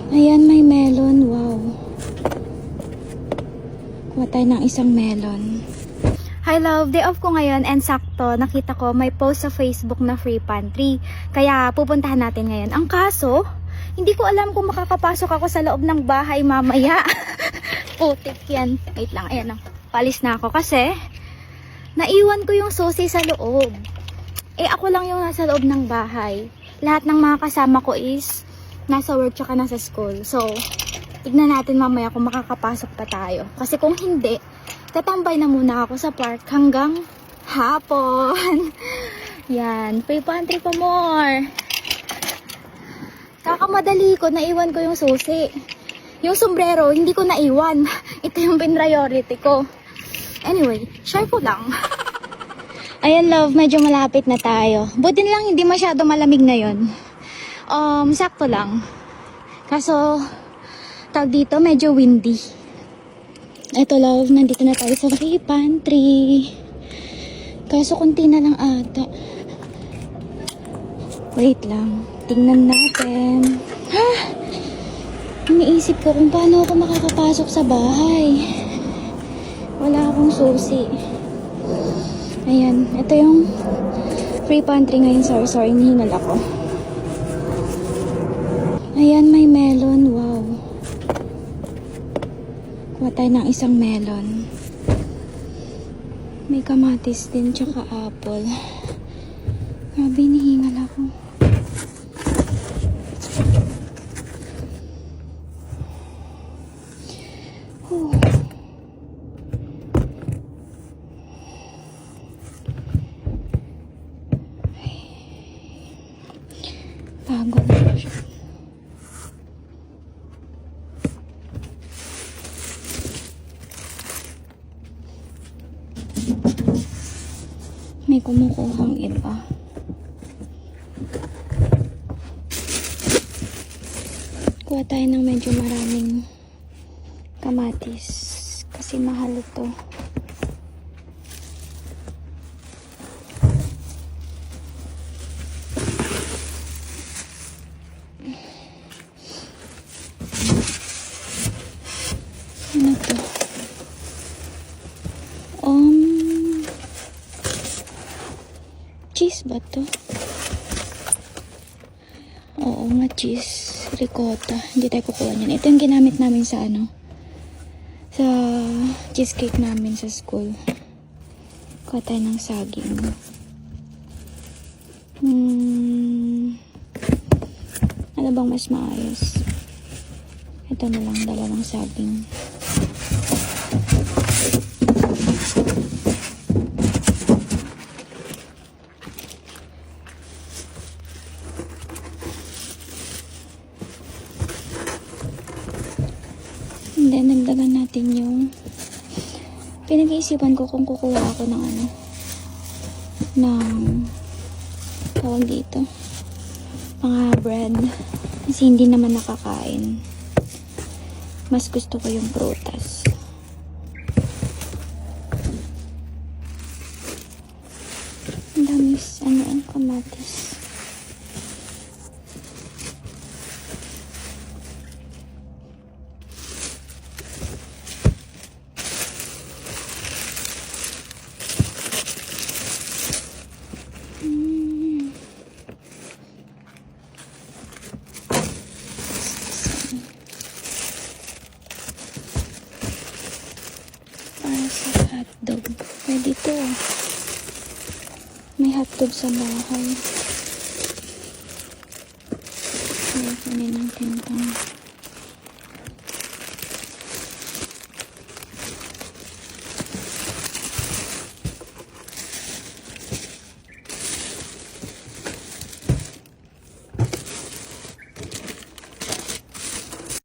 Ayan, may melon. Wow. Kuha tayo ng isang melon. Hi love, day off ko ngayon and sakto nakita ko may post sa Facebook na free pantry. Kaya pupuntahan natin ngayon. Ang kaso, hindi ko alam kung makakapasok ako sa loob ng bahay mamaya. Putik yan. Wait lang, ayan o. Palis na ako kasi naiwan ko yung susi sa loob. Ako lang yung nasa loob ng bahay. Lahat ng mga kasama ko is nasa work tsaka nasa school. So, tignan natin mamaya kung makakapasok pa tayo. Kasi kung hindi, tatambay na muna ako sa park hanggang hapon. Yan, free pantry pa more. Kakamadali ko, naiwan ko yung susi. Yung sombrero, hindi ko naiwan. Ito yung priority ko. Anyway, share ko lang. Ayan love, medyo malapit na tayo. Buti lang hindi masyado malamig ngayon. Sakto lang. Kaso, tawag dito, medyo windy. Ito love, nandito na tayo sa free pantry. Kaso konti na lang ata. Wait lang, tingnan natin. Iniisip ko kung paano ako makakapasok sa bahay. Wala akong susi. Ayan, ito yung free pantry ngayon. Sorry, hinihingal ako. Ayan, may melon. Wow. Kuha tayo ng isang melon. May kamatis din, tsaka apple. Grabe, hinihingal ako. Pagod na siya. May kumukuhang iba. Kuha tayo ng medyo maraming kamatis kasi mahal ito. Ano to? Cheese ba to? Oo nga, cheese. Ricotta. Hindi tayo kukuha niyan. Ito yung ginamit namin sa sa cheesecake namin sa school. Kuha tayo ng saging. Ano bang mas maayos? Ito na lang, dalawang saging. And then, nagdagan natin yung pinag-iisipan ko kung kukuha ako ng tawag dito, mga bread. Kasi hindi naman nakakain. Mas gusto ko yung prutas. Ang dami, ang kamatis. Para sa hotdog. Pwede to. May hotdog sa bahay. Kunin natin ito.